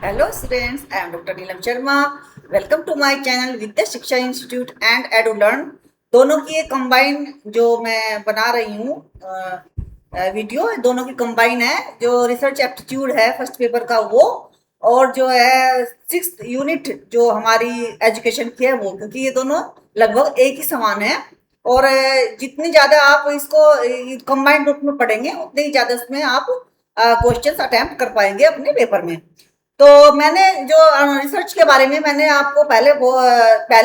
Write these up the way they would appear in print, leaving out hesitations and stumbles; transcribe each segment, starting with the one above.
Hello students, I am Dr. Neelam Sharma. Welcome to my channel विद्या शिक्षा institute and एडुलर्न। दोनों की एक combine जो मैं बना रही हूँ वीडियो, दोनों की कंबाइन है। जो रिसर्च एप्टीट्यूड है फर्स्ट पेपर का वो, और जो है 6th यूनिट जो हमारी एजुकेशन की है वो, क्योंकि ये दोनों लगभग एक ही समान है। और जितनी ज़्यादा आप इसको कंबाइंड रूप में पढ़ेंगे उतने ही ज़्यादा उसमें आप क्वेश्चंस अटेम्प्ट कर पाएंगे अपने पेपर में। तो मैंने जो रिसर्च के बारे में मैंने आपको पहली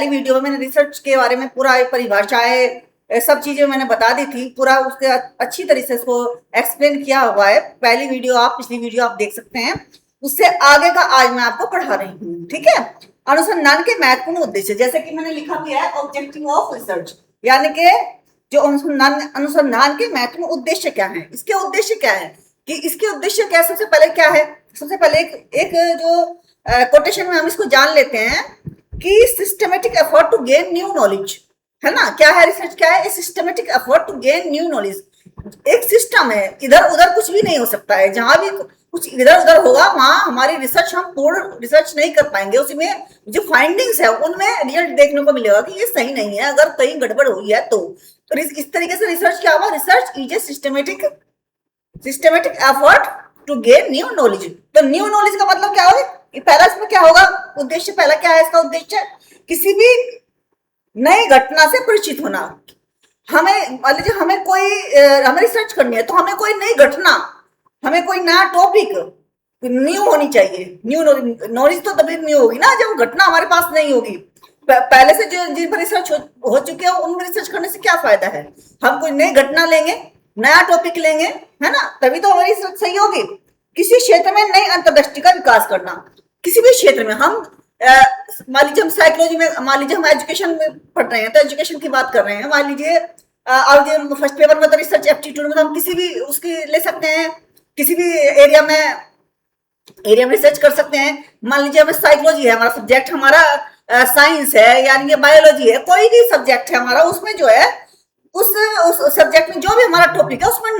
वीडियो में मैंने रिसर्च के बारे में पूरा परिभाषाएं सब चीजें मैंने बता दी थी, पूरा उसके अच्छी तरह से इसको एक्सप्लेन किया हुआ है। पहली वीडियो पिछली वीडियो आप देख सकते हैं। उससे आगे का आज मैं आपको पढ़ा रही हूँ, ठीक है। अनुसंधान के महत्वपूर्ण उद्देश्य, जैसे कि मैंने लिखा भी है ऑब्जेक्टिव ऑफ रिसर्च, यानी कि जो अनुसंधान के महत्वपूर्ण उद्देश्य क्या है, इसके उद्देश्य क्या है, कि इसके उद्देश्य क्या, सबसे पहले क्या है। सबसे पहले एक जो कोटेशन में हम इसको जान लेते हैं कि systematic effort to gain new knowledge, है ना। क्या है रिसर्च, क्या है, systematic effort to gain new knowledge. एक सिस्टम है, इधर उधर कुछ भी नहीं हो सकता है। जहां भी कुछ इधर उधर होगा वहां हमारी रिसर्च, हम पूर्ण रिसर्च नहीं कर पाएंगे। उसमें जो फाइंडिंग्स है उनमें रिजल्ट देखने को मिलेगा कि ये सही नहीं है, अगर कहीं गड़बड़ हुई है तो इस तरीके से रिसर्च क्या हुआ, research is a systematic effort to gain new knowledge. तो न्यू नॉलेज का मतलब क्या होगा, पहला इसमें क्या होगा उद्देश्य, पहला क्या है इसका उद्देश्य, किसी भी नई घटना से परिचित होना। हमें मान लीजिए हमें रिसर्च करनी है, तो हमें कोई नई घटना, हमें कोई नया टॉपिक न्यू होनी चाहिए। न्यू नॉलेज तो तभी न्यू होगी ना जब घटना हमारे पास नहीं होगी। पहले से जो जिन पर रिसर्च हो चुकी है उन रिसर्च करने से क्या फायदा है। हम कोई नई घटना लेंगे, नया टॉपिक लेंगे, है ना, तभी तो हमारी रिसर्च सही होगी। किसी क्षेत्र में नई अंतर्दृष्टि का विकास करना, किसी भी क्षेत्र में हम मान लीजिए हम साइकोलॉजी में, मान लीजिए हम एजुकेशन में पढ़ रहे हैं तो एजुकेशन की बात कर रहे हैं। मान लीजिए अब फर्स्ट पेपर में तो रिसर्च एप्टीट्यूड में तो हम किसी भी उसकी ले सकते हैं, किसी भी एरिया में रिसर्च कर सकते हैं। मान लीजिए हमें साइकोलॉजी है हमारा सब्जेक्ट, हमारा साइंस है यानी बायोलॉजी है, कोई भी सब्जेक्ट है हमारा, उसमें जो है उस सब्जेक्ट में जो भी हमारा टॉपिक है उसमें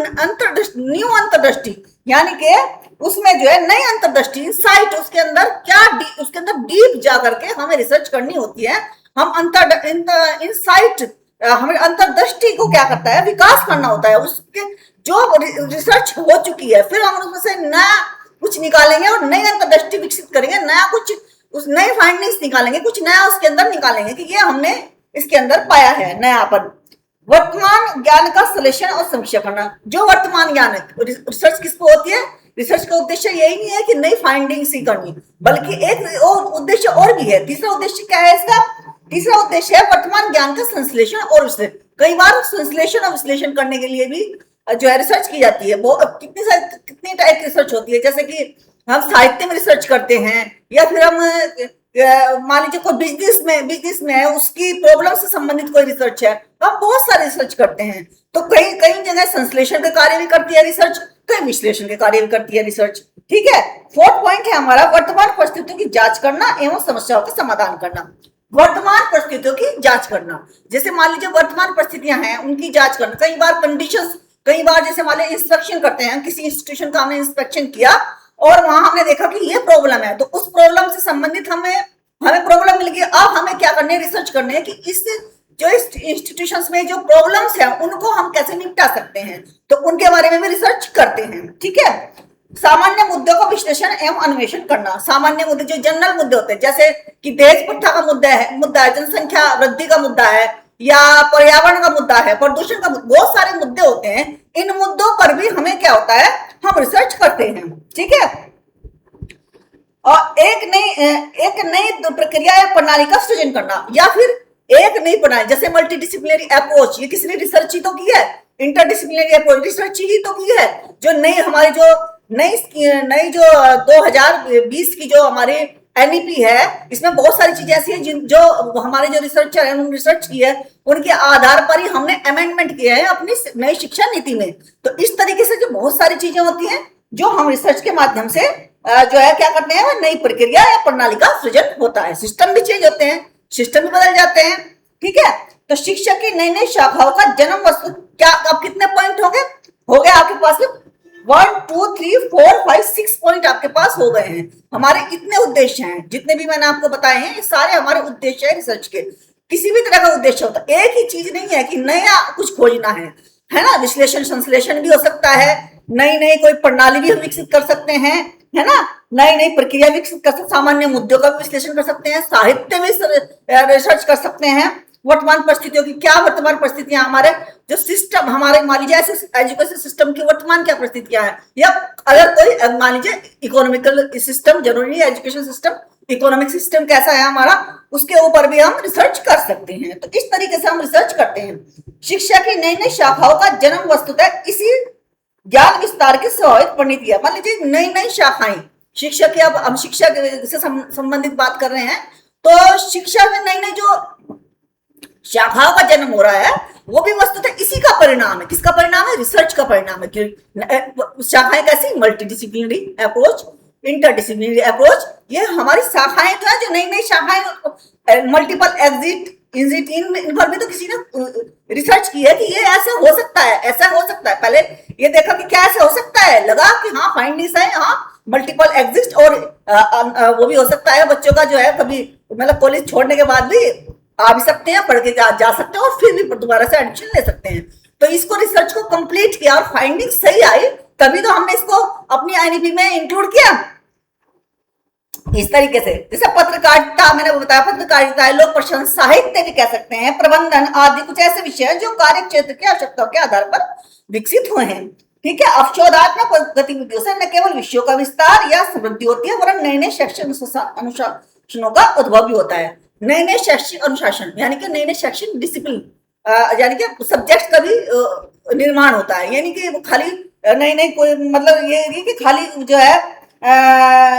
न्यू अंतर्दृष्टि, यानी कि उसमें जो है नई अंतर्दृष्टि, इंसाइट, उसके अंदर डीप जा करके हमें रिसर्च करनी होती है। हम इंसाइट, हमें अंतर्दृष्टि को क्या करता है, विकास करना होता है। उसके जो रिसर्च हो चुकी है फिर हम उसमें से नया कुछ निकालेंगे और नई अंतर्दृष्टि विकसित करेंगे, नया कुछ उस नए फाइंडिंग्स निकालेंगे, कुछ नया उसके अंदर निकालेंगे कि ये हमने इसके अंदर पाया है नयापन। वर्तमान ज्ञान का सलेशन और समीक्षा करना, जो वर्तमान ज्ञान है, रिसर्च किसको होती है, रिसर्च का उद्देश्य यही नहीं है कि नई फाइंडिंग्स ही करनी, बल्कि एक उद्देश्य और भी है। तीसरा उद्देश्य क्या है इसका, तीसरा उद्देश्य है वर्तमान ज्ञान का संश्लेषण और विश्लेषण। कई बार संश्लेषण और विश्लेषण करने के लिए भी जो है रिसर्च की जाती है। वो कितनी टाइप की रिसर्च होती है, जैसे कि हम साहित्य में रिसर्च करते हैं, या फिर हम मान लीजिए कोई बिजनेस में है, उसकी प्रॉब्लम से संबंधित कोई रिसर्च है, हम बहुत सारे रिसर्च करते हैं। तो कई कई जगह संश्लेषण के कार्य भी करती है रिसर्च, कई विश्लेषण के कार्य भी करती है रिसर्च, ठीक है। फोर्थ पॉइंट है हमारा वर्तमान परिस्थितियों की जांच करना एवं समस्याओं का समाधान करना। वर्तमान परिस्थितियों की जांच करना, जैसे मान लीजिए वर्तमान परिस्थितियां हैं उनकी जांच करना। कई बार कंडीशंस, कई बार जैसे मान लीजिए इंस्पेक्शन करते हैं, किसी इंस्टीट्यूशन का हमने इंस्पेक्शन किया और वहां हमने देखा कि ये प्रॉब्लम है, तो उस प्रॉब्लम से संबंधित हमें प्रॉब्लम मिल गई। अब हमें क्या करने, रिसर्च करने है कि इस जो इंस्टीट्यूशंस में जो प्रॉब्लम्स हैं उनको हम कैसे निपटा सकते हैं, तो उनके बारे में भी रिसर्च करते हैं, ठीक है। सामान्य मुद्दों का विश्लेषण एवं अन्वेषण करना, सामान्य मुद्दे जो जनरल मुद्दे होते हैं, जैसे कि दहेज प्रथा का मुद्दा है, जनसंख्या वृद्धि का मुद्दा है, या पर्यावरण का मुद्दा है, प्रदूषण का बहुत सारे मुद्दे होते हैं। इन मुद्दों पर भी हमें क्या होता है, हम रिसर्च करते हैं, ठीक है। और एक नई प्रक्रिया या प्रणाली का सृजन करना, या फिर एक नई प्रणाली, जैसे मल्टीडिसिप्लिनरी अप्रोच, ये किसी ने रिसर्च ही तो की है। इंटरडिसिप्लिनरी अप्रोच रिसर्च ही तो की है। जो हमारी जो नई जो 2020 की जो हमारी एनईपी है, इसमें बहुत सारी चीजें ऐसी हैं जो हमारे जो रिसर्चर हैं उन्होंने रिसर्च की है, उनके आधार पर ही हमने अमेंडमेंट किए हैं अपनी नई शिक्षा नीति में। तो इस तरीके से जो बहुत सारी चीजें होती हैं जो हम रिसर्च के माध्यम से जो है क्या करते हैं, नई प्रक्रिया या प्रणाली का सृजन होता है। सिस्टम भी चेंज होते हैं, सिस्टम भी बदल जाते हैं, ठीक है। तो शिक्षा की नई नई शाखाओं का जन्म वस्तु, क्या अब कितने पॉइंट हो गए आपके पास में, 1 2 3 4 5 6 पॉइंट आपके पास हो गए हैं। हमारे इतने उद्देश्य हैं, जितने भी मैंने आपको बताए हैं, ये सारे हमारे उद्देश्य है रिसर्च के। किसी भी तरह का उद्देश्य होता है, एक ही चीज नहीं है कि नया कुछ खोजना है ना। विश्लेषण संश्लेषण भी हो सकता है, नई नई कोई प्रणाली भी हम विकसित कर सकते हैं, है ना। नई नई प्रक्रिया विकसित कर सकते, सामान्य मुद्दों का भी विश्लेषण कर सकते हैं, साहित्य में रिसर्च कर सकते हैं। वर्तमान परिस्थितियों की क्या वर्तमान परिस्थितियां, हमारे जो सिस्टम, हमारे मान लीजिए ऐसे एजुकेशन सिस्टम की वर्तमान क्या परिस्थितियां हैं, या अगर कोई मान लीजिए इकोनॉमिकल सिस्टम, जरूरी है एजुकेशन सिस्टम, इकोनॉमिक सिस्टम कैसा है हमारा, उसके ऊपर भी हम रिसर्च कर सकते हैं। तो इस तरीके से हम रिसर्च करते हैं। शिक्षा की नई नई शाखाओं का जन्म वस्तुतः इसी ज्ञान विस्तार की स्वाभाविक परिणति है। मान लीजिए नई नई शाखाएं शिक्षा की, अब हम शिक्षा से संबंधित बात कर रहे हैं, तो शिक्षा में नई नई जो शाखाओं का जन्म हो रहा है, वो भी वस्तुतः इसी का परिणाम है। किसका परिणाम है? रिसर्च का परिणाम है। शाखाएं कैसी? मल्टीडिसिप्लिनरी अप्रोच, इंटरडिसिप्लिनरी अप्रोच, ये हमारी शाखाएं तो है, जो नई नई शाखाएं, मल्टीपल एग्जिट इंजिट, इन पर भी तो किसी ने रिसर्च की है कि ये ऐसा हो सकता है, ऐसा हो सकता है। पहले ये देखा कि क्या ऐसा हो सकता है, लगा कि हाँ फाइंडिंग्स है, हाँ मल्टीपल एग्जिस्ट, और वो भी हो सकता है बच्चों का जो है कभी मतलब कॉलेज छोड़ने के बाद भी आ भी सकते हैं, पढ़ के जा सकते हैं, और फिर भी दोबारा से एडमिशन ले सकते हैं। तो इसको रिसर्च को कंप्लीट किया और फाइंडिंग सही आई, तभी तो हमने इसको अपनी आईएनपी में इंक्लूड किया। इस तरीके से, जैसे पत्रकारिता, मैंने बताया पत्रकारिता है, लोक प्रशासन, साहित्य भी कह सकते हैं, प्रबंधन आदि कुछ ऐसे विषय हैं जो कार्य क्षेत्र की आवश्यकताओं के आधार पर विकसित हुए हैं। ठीक है। अवशोधात्मक गतिविधियों से न केवल विषयों का विस्तार या समृद्धि होती है, वरन नए नए शैक्षणिक अनुशासनों का उद्भव भी होता है। नए नए शैक्षिक अनुशासन यानी कि नए नए शैक्षिक डिसिप्लिन, यानी कि सब्जेक्ट का भी निर्माण होता है। यानी कि खाली नई नई कोई मतलब ये नहीं कि खाली जो है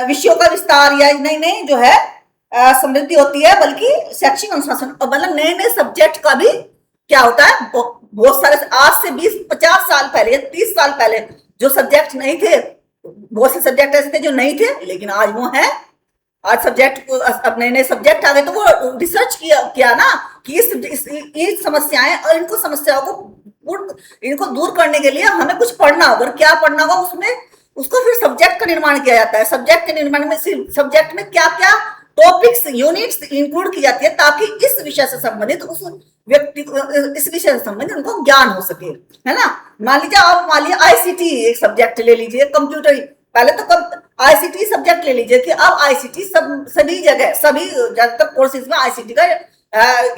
विषयों का विस्तार या नई नई जो है समृद्धि होती है, बल्कि शैक्षिक अनुशासन, मतलब नए नए सब्जेक्ट का भी क्या होता है। बहुत सारे आज से 20-50 साल पहले, 30 साल पहले जो सब्जेक्ट नहीं थे, बहुत से सब्जेक्ट ऐसे थे जो नहीं थे, लेकिन आज वो है। आज सब्जेक्ट, अब नए नए सब्जेक्ट आ गए, तो वो रिसर्च किया ना कि ये समस्याएं और इनको समस्याओं को इनको दूर करने के लिए हमें कुछ पढ़ना होगा। और क्या पढ़ना होगा उसमें, उसको फिर सब्जेक्ट का निर्माण किया जाता है। सब्जेक्ट के निर्माण में सब्जेक्ट में क्या क्या टॉपिक्स, यूनिट्स इंक्लूड की जाती है, ताकि इस विषय से संबंधित उस व्यक्ति को, इस विषय से संबंधित उनको ज्ञान हो सके, है ना। मान लीजिए आईसीटी एक सब्जेक्ट ले लीजिए, कंप्यूटर, पहले तो आईसीटी सब्जेक्ट ले लीजिए कि अब आईसीटी सभी जगह, सभी ज्यादातर कोर्सेज में आईसीटी का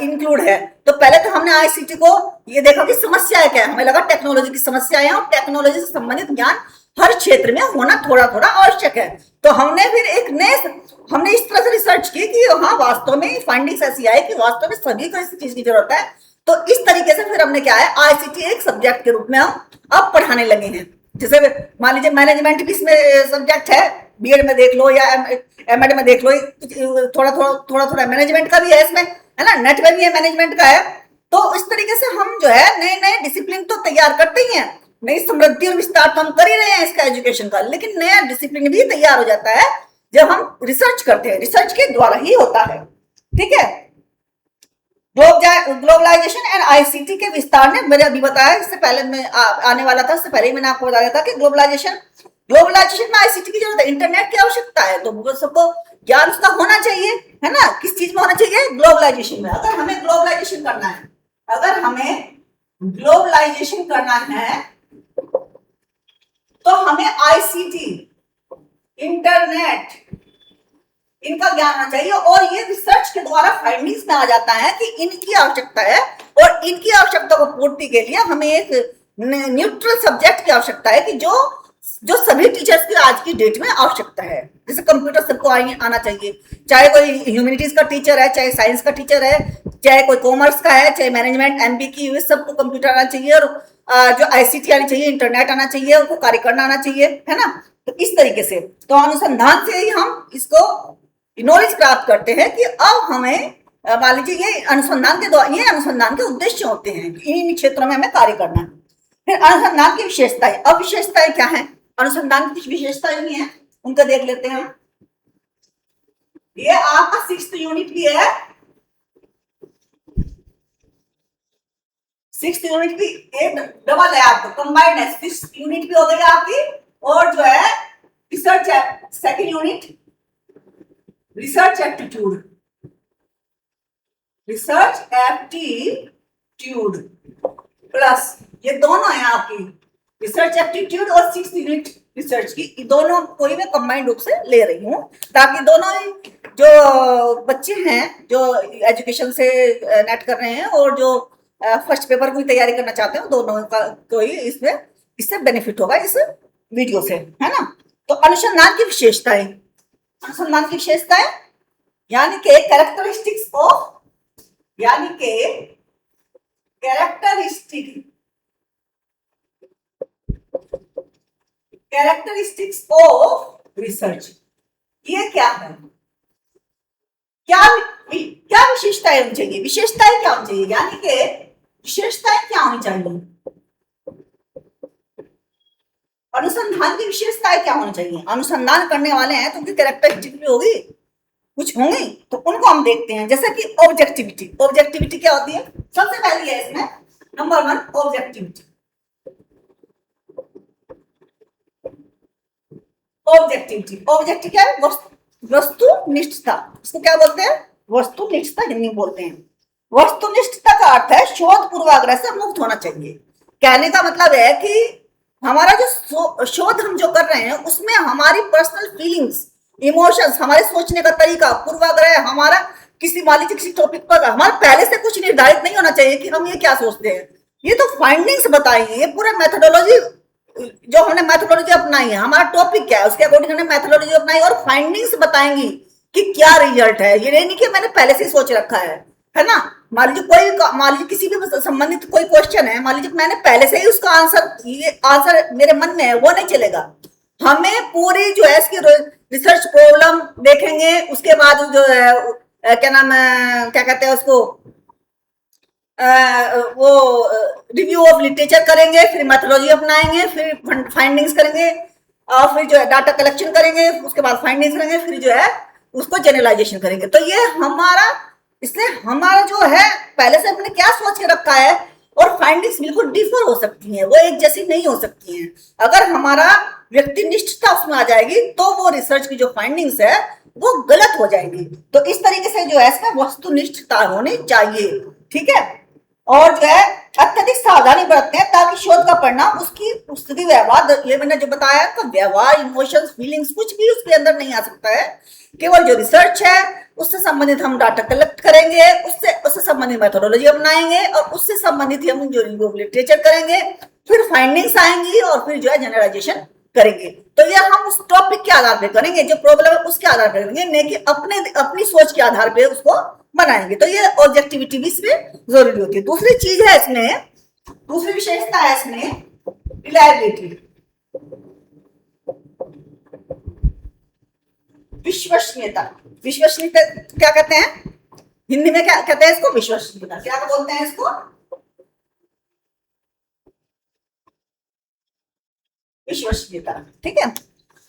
इंक्लूड है। तो पहले तो हमने आईसीटी को ये देखा कि समस्या क्या है, हमें लगा टेक्नोलॉजी की समस्याएं हैं, और टेक्नोलॉजी से संबंधित ज्ञान हर क्षेत्र में होना थोड़ा थोड़ा आवश्यक है। तो हमने फिर हमने इस तरह से रिसर्च की कि हाँ वास्तव में फाइंडिंग्स ऐसी आई कि वास्तव में सभी को इस चीज की जरूरत है। तो इस तरीके से फिर हमने क्या है, आईसीटी एक सब्जेक्ट के रूप में हम अब पढ़ाने लगे हैं। जैसे मान लीजिए मैनेजमेंट भी इसमें सब्जेक्ट है, बीएड में देख लो या एमएड में देख लो, थोड़ा थोड़ा मैनेजमेंट का भी है इसमें, है ना। नेट में भी है, मैनेजमेंट का है। तो इस तरीके से हम जो है नए नए डिसिप्लिन तो तैयार करते ही हैं, नई समृद्धि और विस्तार तो हम कर ही रहे हैं इसका एजुकेशन का, लेकिन नया डिसिप्लिन भी तैयार हो जाता है जब हम रिसर्च करते हैं। रिसर्च के द्वारा ही होता है। ठीक है। ग्लोबलाइजेशन एंड आईसीटी के विस्तार ने, मैंने अभी बताया, इससे पहले मैं आने वाला था, इससे पहले ही मैंने आपको बताया था कि ग्लोबलाइजेशन में आईसीटी की जरूरत है, इंटरनेट की आवश्यकता है, तो सबको ज्ञान उसका होना चाहिए, है ना। किस चीज में होना चाहिए? ग्लोबलाइजेशन में। अगर हमें ग्लोबलाइजेशन करना है, अगर हमें ग्लोबलाइजेशन करना है, तो हमें आईसीटी, इंटरनेट, इनका ज्ञान होना चाहिए। और ये रिसर्च के द्वारा फाइंडिंग्स में आ जाता है कि इनकी आवश्यकता है, और इनकी आवश्यकता को पूर्ति के लिए हमें एक न्यूट्रल सब्जेक्ट की आवश्यकता है, कि जो सभी टीचर्स की आज की डेट में आवश्यकता है। जैसे कंप्यूटर सबको आना चाहिए, चाहे कोई ह्यूमैनिटीज का टीचर है, चाहे साइंस का टीचर है, चाहे कोई कॉमर्स का है, चाहे मैनेजमेंट एमबी की, सबको कंप्यूटर आना चाहिए, और जो आईसीटी आनी चाहिए, इंटरनेट आना चाहिए, उनको कार्य करना आना चाहिए, है ना। तो इस तरीके से, तो अनुसंधान से ही हम इसको नॉलेज प्राप्त करते हैं कि अब हमें मान लीजिए ये अनुसंधान के द्वारा, ये अनुसंधान के उद्देश्य होते हैं, इन क्षेत्रों में हमें कार्य करना है। फिर अनुसंधान की विशेषताएं, अब विशेषताएं क्या है? अनुसंधान की कुछ विशेषताएं भी हैं, उनका देख लेते हैं। ये आपका 6th यूनिट भी है, सिक्स यूनिट भी एक डबल है आपका, कंबाइंड है, सिक्स यूनिट भी हो गई आपकी, और जो है research second unit research aptitude, research aptitude plus ये दोनों है आपकी रिसर्च एप्टीट्यूड और सिक्स यूनिट रिसर्च की, दोनों कोई मैं कंबाइंड रूप से ले रही हूँ, ताकि दोनों जो बच्चे हैं जो एजुकेशन से नेट कर रहे हैं और जो फर्स्ट पेपर की तैयारी करना चाहते हैं, दोनों का कोई इसमें इससे बेनिफिट होगा इस वीडियो से, है ना। तो अनुसंधान की विशेषताएं, अनुसंधान की विशेषताएं यानी कि कैरेक्टरिस्टिक्स ऑफ, यानी कि कैरेक्टरिस्टिक्स ऑफ रिसर्च, ये क्या है, क्या क्या विशेषताएं होनी चाहिए, विशेषताएं क्या होनी चाहिए, यानी कि विशेषताएं क्या होनी चाहिए, अनुसंधान की विशेषताएं क्या होनी चाहिए। अनुसंधान करने वाले हैं तो उनकी कैरेक्टरिस्टिक भी होगी, कुछ होंगी, तो उनको हम देखते हैं। जैसे कि ऑब्जेक्टिविटी, ऑब्जेक्टिविटी क्या होती है, सबसे पहली है इसमें नंबर 1 ऑब्जेक्टिविटी। ऑब्जेक्टिविटी, ऑब्जेक्टिव क्या है, वस्तुनिष्ठता, इसको क्या बोलते हैं, वस्तुनिष्ठता हिंदी बोलते हैं। वस्तुनिष्ठता का अर्थ है शोध पूर्वाग्रह से मुक्त होना चाहिए। कहने का मतलब है कि हमारा जो शोध हम जो कर रहे हैं उसमें हमारी पर्सनल फीलिंग्स, इमोशंस, हमारे सोचने का तरीका, पूर्वाग्रह, हमारा किसी मान लीजिए किसी टॉपिक पर हमारा पहले से कुछ निर्धारित नहीं होना चाहिए कि हम ये क्या सोचते हैं। ये तो फाइंडिंग्स बताएंगे, ये पूरा मेथोडोलॉजी जो हमने मेथोडोलॉजी अपनाई है, हमारा टॉपिक क्या है उसके अकॉर्डिंग हमने मेथोडोलॉजी अपनाई और फाइंडिंग्स बताएंगी कि क्या रिजल्ट है। ये नहीं कि मैंने पहले से ही सोच रखा है ना। मान लीजिए मान लीजिए किसी भी संबंधित कोई क्वेश्चन है, मान लीजिए मैंने पहले से ही उसका आंसर, ये आंसर मेरे मन में है, वो नहीं चलेगा। हमें पूरी जो है इसकी रिसर्च प्रॉब्लम देखेंगे, उसके बाद जो है क्या नाम है, क्या कहते हैं उसको, वो रिव्यू ऑफ लिटरेचर करेंगे, फिर मेथोडोलॉजी अपनाएंगे, फिर फाइंडिंग्स करेंगे, और फिर जो है डाटा कलेक्शन करेंगे, उसके बाद फाइंडिंग्स करेंगे, फिर जो है उसको जनरलाइजेशन करेंगे। तो ये हमारा, इसलिए हमारा जो है पहले से हमने क्या सोच के रखा है, और फाइंडिंग्स बिल्कुल डिफर हो सकती हैं, वो एक जैसी नहीं हो सकती हैं। अगर हमारा व्यक्तिनिष्ठता उसमें आ जाएगी तो वो रिसर्च की जो फाइंडिंग्स है वो गलत हो जाएंगी। तो इस तरीके से जो है इसमें वस्तुनिष्ठता होनी चाहिए, ठीक है। और जो है अत्यधिक सावधानी बरतते हैं ताकि शोध का परिणाम उसकी स्थिति, व्यवहार, ये मैंने जो बताया तो व्यवहार, इमोशंस, फीलिंग्स कुछ भी उसके अंदर नहीं आ सकता है। केवल जो रिसर्च है उससे संबंधित हम डाटा कलेक्ट करेंगे, उससे संबंधित मेथोडोलॉजी अपनाएंगे, और उससे संबंधित हम जो रिव्यू ऑफ लिटरेचर करेंगे, फिर फाइंडिंग्स आएंगी, और फिर जो है जनरलाइजेशन करेंगे। तो ये हम उस टॉपिक के आधार पे करेंगे, जो प्रॉब्लम है उसके आधार पर करेंगे, नहीं कि अपनी सोच के आधार पे उसको बनाएंगे। तो ये ऑब्जेक्टिविटी भी इसमें जरूरी होती है। दूसरी चीज है इसमें, दूसरी विशेषता है इसमें रिलायबिलिटी, विश्वसनीयता। विश्वसनीयता क्या कहते हैं हिंदी में, क्या कहते हैं इसको, विश्वसनीयता, क्या बोलते हैं इसको, विश्वसनीयता, ठीक है।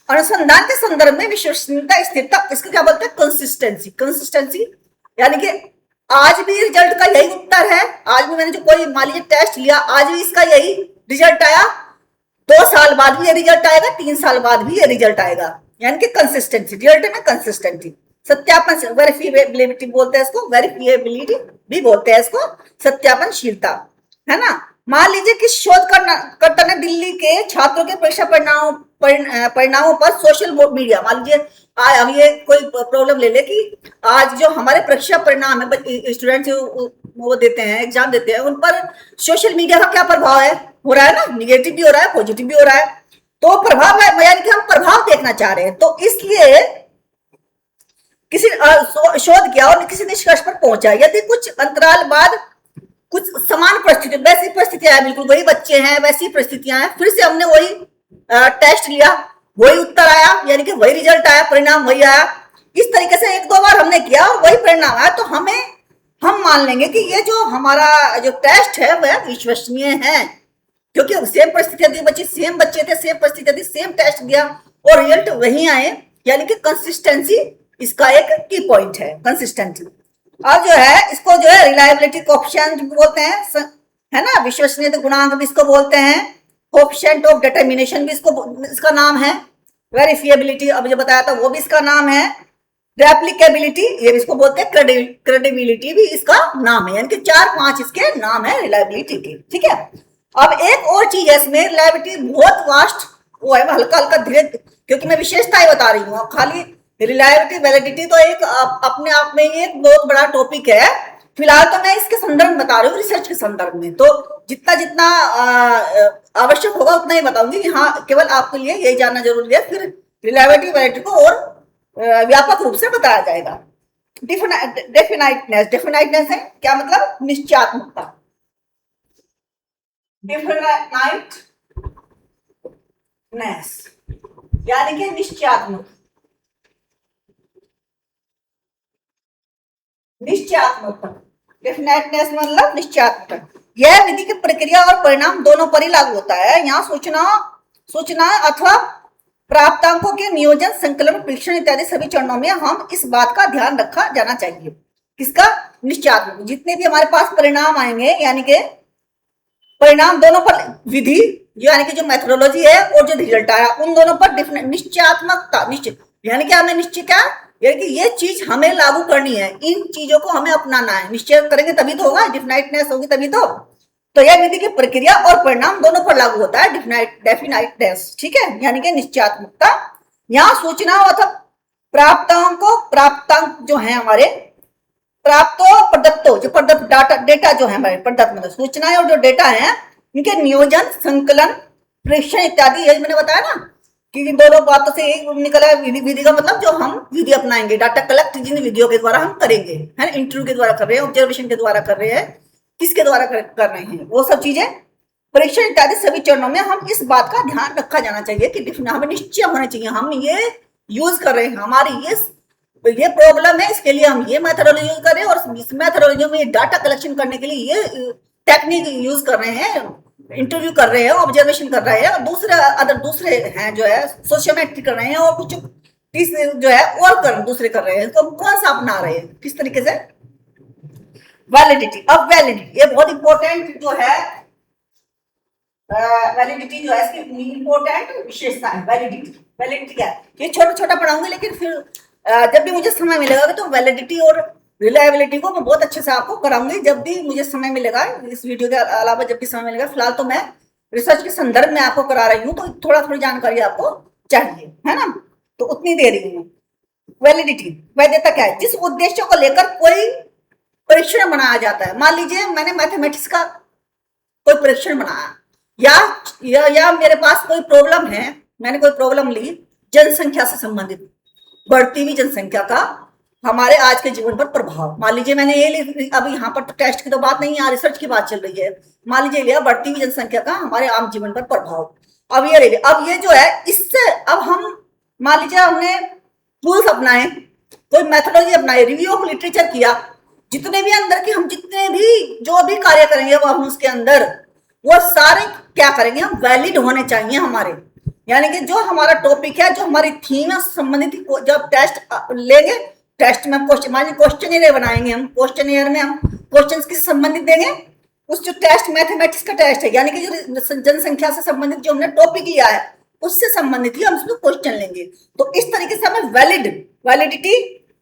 अनुसंधान के संदर्भ में विश्वसनीयता, स्थिरता, इसको क्या बोलते हैं, कंसिस्टेंसी। कंसिस्टेंसी यानी कि आज भी रिजल्ट का यही उत्तर है, आज भी मैंने जो कोई मान लीजिए टेस्ट लिया, आज भी इसका यही रिजल्ट आया, 2 साल बाद भी ये रिजल्ट आएगा, 3 साल बाद भी ये रिजल्ट आएगा, यानी कि कंसिस्टेंसी, रिजल्ट में कंसिस्टेंसी। सत्यापन, वेरिफिएबिलिटी बोलते हैं इसको, वेरिफिएबिलिटी भी बोलते हैं इसको, सत्यापनशीलता, है ना। मान लीजिए कि शोधकर्ता ने दिल्ली के छात्रों के परीक्षा परिणामों पर सोशल मीडिया, मान लीजिए अब ये कोई प्रॉब्लम ले ले कि आज जो हमारे परीक्षा परिणाम है, स्टूडेंट वो देते हैं, एग्जाम देते हैं, उन पर सोशल मीडिया का क्या प्रभाव है, हो रहा है ना, निगेटिव भी हो रहा है, पॉजिटिव भी हो रहा है। तो प्रभाव है, यानी कि हम प्रभाव देखना चाह रहे हैं। तो इसलिए किसी शोध किया और किसी निष्कर्ष पर पहुंचा, यदि कुछ अंतराल बाद कुछ समान परिस्थिति, वैसी परिस्थितियां हैं, बिल्कुल वही बच्चे हैं, वैसी परिस्थितियां हैं, फिर से हमने वही टेस्ट लिया, वही उत्तर आया, यानी कि वही रिजल्ट आया, परिणाम वही आया, इस तरीके से 1-2 बार हमने किया और वही परिणाम आया, तो हम मान लेंगे कि ये जो हमारा जो टेस्ट है वह विश्वसनीय है, क्योंकि सेम परिस्थितियां थी, बच्चे सेम बच्चे थे, सेम परिस्थितियां थी, सेम टेस्ट दिया और रिजल्ट वही आए, यानी कि कंसिस्टेंसी इसका एक की पॉइंट है, कंसिस्टेंसी। अब जो है इसको जो है रिलायबिलिटी कोएफिशिएंट बोलते हैं, है ना। विश्वसनीयता गुणांक भी इसको बोलते हैं, कोएफिशिएंट ऑफ डिटरमिनेशन भी इसका नाम है, वेरिफिएबिलिटी अब जो बताया था वो भी इसका नाम है, रेप्लिकेबिलिटी ये भी इसको बोलते हैं, क्रेडिबिलिटी भी इसका नाम है, यानी कि 4-5 इसके नाम है रिलायबिलिटी के। ठीक है, अब एक और चीज है इसमें, रिलायबिलिटी बहुत वास्ट वो है, हल्का हल्का धीरे, क्योंकि मैं विशेषताएं बता रही हूँ, खाली रिलायबिलिटी वैलिडिटी तो एक अपने आप में एक बहुत बड़ा टॉपिक है। फिलहाल तो मैं इसके संदर्भ में बता रही हूँ, रिसर्च के संदर्भ में, तो जितना जितना आवश्यक होगा उतना ही बताऊंगी कि हाँ केवल आपके लिए यही जानना जरूरी है, फिर रिलायबिलिटी वैलिडिटी को और व्यापक रूप से बताया जाएगा। डेफिनाइटनेस है क्या मतलब, निश्चयात्मकता, डेफिनाइटनेस यानी कि निश्चयात्मक, निश्चयात्मकता, डेफिनाइटनेस मतलब निश्चयात्मकता। यह विधि की प्रक्रिया और परिणाम दोनों पर ही लागू होता है। यहाँ सूचना अथवा प्राप्तांकों के नियोजन, संकलन, परीक्षण इत्यादि सभी चरणों में हम इस बात का ध्यान रखा जाना चाहिए, किसका, निश्चयात्मक। जितने भी हमारे पास परिणाम आएंगे, यानी कि परिणाम दोनों पर, विधि यानी कि जो मेथोडोलॉजी है और जो रिजल्ट आया उन दोनों पर निश्चयात्मकता, निश्चित यानी कि हमें निश्चित क्या, यानी कि ये चीज हमें लागू करनी है, इन चीजों को हमें अपनाना है, निश्चय करेंगे तभी तो होगा, डेफिनाइटनेस होगी तभी तो यह विधि की प्रक्रिया और परिणाम दोनों पर लागू होता है डेफिनाइटनेस। ठीक है, यानी कि निश्चयात्मकता। यहाँ सूचना अथवा प्राप्तांक जो है हमारे, प्राप्तो प्रदत्तो जो प्रदत्त डेटा जो है हमारे, प्रदत्त मतलब सूचनाएं और जो डेटा है इनके नियोजन, संकलन, परीक्षण इत्यादि, यही मैंने बताया ना कि इन दोनों बातों से एक निकला है विधि का मतलब जो हम विधि अपनाएंगे, डाटा कलेक्ट जिन विधियों के द्वारा हम करेंगे, है ना, इंटरव्यू के द्वारा कर रहे हैं, ऑब्जर्वेशन के द्वारा कर रहे हैं, किसके द्वारा कर रहे हैं, वो सब चीजें, परीक्षण इत्यादि सभी चरणों में हम इस बात का ध्यान रखा जाना चाहिए कि हमें निश्चय होना चाहिए हम ये यूज कर रहे हैं, हमारी ये प्रॉब्लम है, इसके लिए हम ये मेथोडोलॉजी यूज कर रहे हैं, और इस मेथोडोलॉजी में डाटा कलेक्शन करने के लिए ये टेक्निक यूज कर रहे हैं, इंटरव्यू कर रहे हैं, ऑब्जर्वेशन कर रहे हैं, और दूसरे हैं जो है सोशियोमेट्री कर रहे हैं, और कुछ जो है और दूसरे कर रहे हैं, तो कौन सा अपना रहे हैं, किस तरीके से। वैलिडिटी, अब वैलिडिटी ये बहुत इंपॉर्टेंट जो है, वैलिडिटी जो है इसकी इंपॉर्टेंट विशेषता है। वैलिडिटी क्या है, ये छोटा छोटा पढ़ाऊंगी, लेकिन फिर जब भी मुझे समय मिलेगा तो वैलिडिटी और रिलायबिलिटी को मैं बहुत अच्छे से आपको कराऊंगी, जब भी मुझे समय मिलेगा, इस वीडियो के अलावा जब भी समय मिलेगा। फिलहाल तो मैं रिसर्च के संदर्भ में आपको करा रही हूँ, तो थोड़ी जानकारी आपको चाहिए, है ना, तो उतनी दे रही हूँ। वैलिडिटी, वैधता क्या है, जिस उद्देश्य को लेकर कोई परीक्षण बनाया जाता है। मान लीजिए मैंने मैथमेटिक्स का कोई परीक्षण बनाया, या मेरे पास कोई प्रॉब्लम है, मैंने कोई प्रॉब्लम ली जनसंख्या से संबंधित, बढ़ती हुई जनसंख्या का हमारे आज के जीवन पर प्रभाव। मान लीजिए मैंने ये अब यहाँ पर तो टेस्ट की तो बात नहीं है, रिसर्च की बात चल रही है, मान लीजिए लिया बढ़ती हुई जनसंख्या का हमारे आम जीवन पर प्रभाव। अब ये ले लिया, अब ये जो है इससे अब हम मान लीजिए हमने टूल्स अपनाए, कोई मेथोडोलॉजी अपनाई, रिव्यू ऑफ लिटरेचर किया, जितने भी अंदर के हम जितने भी जो भी कार्य करेंगे वो हम उसके अंदर वो सारे क्या करेंगे, हम वैलिड होने चाहिए हमारे, यानी कि जो हमारा टॉपिक है, जो हमारी थीम है संबंधित, जब टेस्ट लेंगे, टेस्ट में हम क्वेश्चन बनाएंगे, हम क्वेश्चन में हम क्वेश्चन किससे संबंधित देंगे, उस जो टेस्ट मैथमेटिक्स का टेस्ट है, यानी कि जो जनसंख्या से संबंधित जो हमने टॉपिक लिया है उससे संबंधित ही हम उसमें क्वेश्चन लेंगे। तो इस तरीके से हमें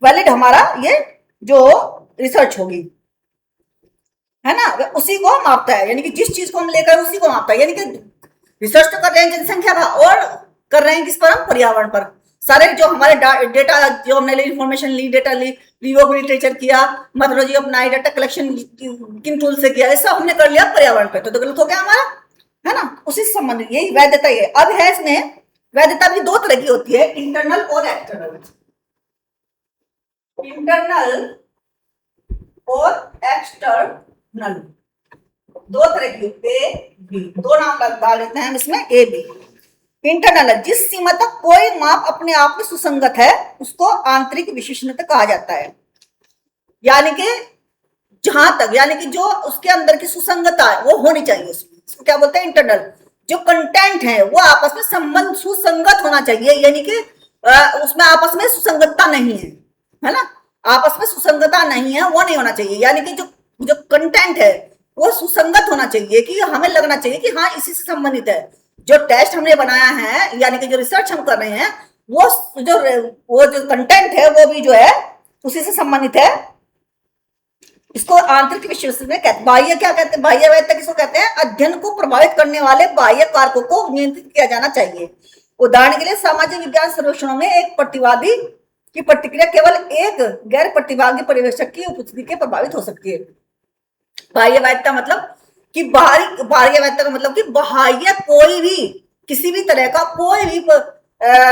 वैलिड हमारा ये जो रिसर्च होगी, है ना, उसी को मापता है, यानी कि जिस चीज को हम लेकर उसी को मापता है, यानी कि रिसर्च तो कर रहे हैं जनसंख्या का, और कर रहे हैं किस पर, हम पर्यावरण पर। सारे जो हमारे डेटा जो हमने इंफॉर्मेशन ली, डेटा ली, रिव्यू लिटरेचर किया, मेथोडोलॉजी अपनाई, डाटा कलेक्शन किन टूल से किया, ऐसा हमने कर लिया पर्यावरण पे, तो गलत हो गया हमारा, है ना, उसी से संबंधित यही वैधता है। अब है इसमें वैधता भी दो तरह की होती है, इंटरनल और एक्सटर्नल। इंटरनल और एक्सटर्नल दो तरह की, ए बी, दो नाम डाल देते हैं हम इसमें, ए बी। इंटरनल, जिस सीमा तक कोई माप अपने आप में सुसंगत है उसको आंतरिक विशेषणता कहा जाता है, यानी कि जहां तक, यानी कि जो उसके अंदर की सुसंगता है वो होनी चाहिए, उसको क्या बोलते हैं, इंटरनल। जो कंटेंट है वो आपस में संबंध सुसंगत होना चाहिए, यानी कि उसमें आपस में सुसंगतता नहीं है ना, आपस में सुसंगता नहीं है, वो नहीं होना चाहिए, यानी कि जो कंटेंट है, वो सुसंगत होना चाहिए, कि हमें लगना चाहिए कि हाँ इसी से संबंधित है। जो टेस्ट हमने बनाया है यानी कि जो रिसर्च हम कर रहे हैं, वो जो वो जो कंटेंट है वो भी जो है उसी से संबंधित है। इसको आंतरिक विश्लेषण में कहते हैं। बाह्य क्या कहते हैं? बाह्य वैधता किसको कहते हैं? अध्ययन को प्रभावित करने वाले बाह्य कारकों को नियंत्रित किया जाना चाहिए। उदाहरण के लिए सामाजिक विज्ञान सर्वेक्षणों में एक प्रतिवादी की प्रतिक्रिया केवल एक गैर प्रतिभागी पर्यवेक्षक की उपस्थिति के प्रभावित हो सकती है। बाह्य वैधता मतलब कि बाहरी, बाह्य वैधता का मतलब कि बाह्य कोई भी, किसी भी तरह का कोई भी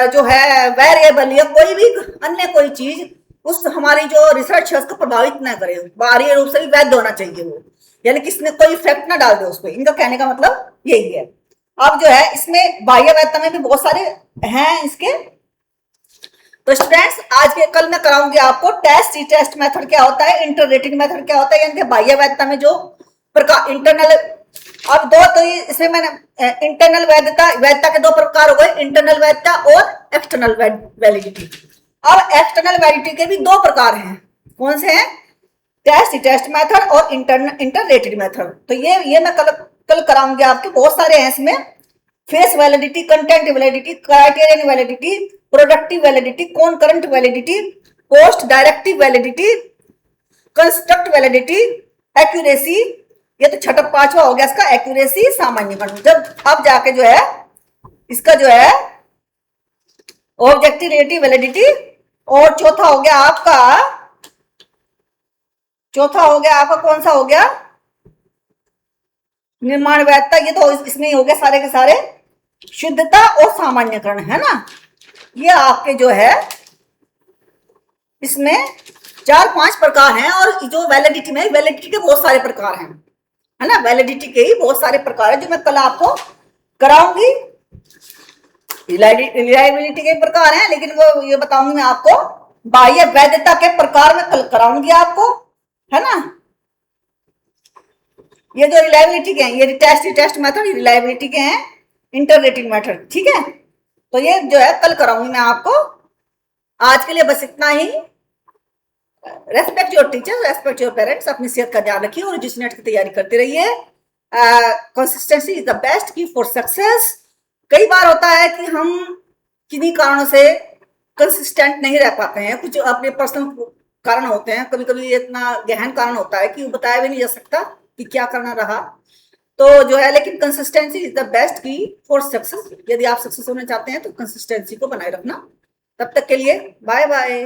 जो है वेरिएबल या कोई भी अन्य कोई चीज उस हमारी जो रिसर्च है उसको प्रभावित ना करे, बाहरी रूप से भी वैध होना चाहिए वो, यानी किसने कोई इफेक्ट ना डाल दे उस पर। इनका कहने का मतलब यही है। अब जो है इसमें बाह्य वैधता में भी बहुत सारे हैं इसके। तो स्टूडेंट्स आज के कल मैं कराऊंगी आपको टेस्ट सी टेस्ट मेथड क्या होता है, इंटर रेटिंग मेथड क्या होता है, यानी कि बाह्य वैधता में जो प्रकार इंटरनल, अब दो तो इसमें मैंने इंटरनल वैधता, वैधता के दो प्रकार हो गए, इंटरनल वैधता और एक्सटर्नल वैलिडिटी। अब एक्सटर्नल वैलिडिटी के भी दो प्रकार हैं। कौन से हैं? टेस्ट टेस्ट मेथड और इंटर रेटेड मेथड। तो ये मैं कल कराऊंगी आपके, बहुत सारे हैं इसमें। Face validity, content validity, criterion validity, productive validity, concurrent validity, post directive validity, construct validity, accuracy, ये तो छठा पांचवा हो गया इसका एक्यूरेसी, सामान्यकरण। जब अब जाके जो है इसका जो है ऑब्जेक्टिव वैलिडिटी, और चौथा हो गया आपका, चौथा हो गया आपका कौन सा हो गया? निर्माण वैधता। ये तो इसमें ही हो गया सारे के सारे। शुद्धता और सामान्यकरण है ना, ये आपके जो है इसमें 4-5 प्रकार हैं। और जो वैलिडिटी में, वैलिडिटी के बहुत सारे प्रकार हैं, है ना, वैलिडिटी के ही बहुत सारे प्रकार है जो मैं कल आपको कराऊंगी। रिलायबिलिटी के प्रकार हैं, लेकिन वो ये बताऊंगी मैं आपको। बाह्य वैधता के प्रकार में कल कराऊंगी आपको, है ना। ये जो रिलायबिलिटी के हैं, ये टेस्ट मेथड रिलायबिलिटी के हैं, इंटर रेटिंग मेथड, ठीक है। तो ये जो है कल कराऊंगी मैं आपको। आज के लिए बस इतना ही। Respect your teachers, respect your parents. अपनी सेहत का ध्यान रखिए और जिस नेट की तैयारी करते रहिए। कंसिस्टेंसी इज द बेस्ट की फॉर सक्सेस। कई बार होता है कि हम किन्हीं कारणों से कंसिस्टेंट नहीं रह पाते हैं, कुछ अपने पर्सनल कारण होते हैं, कभी कभी इतना गहन कारण होता है कि बताया भी नहीं जा सकता कि क्या करना रहा। तो जो है, लेकिन कंसिस्टेंसी इज द बेस्ट की फॉर सक्सेस। यदि आप सक्सेस होना चाहते हैं तो कंसिस्टेंसी को बनाए रखना। तब तक के लिए बाय बाय।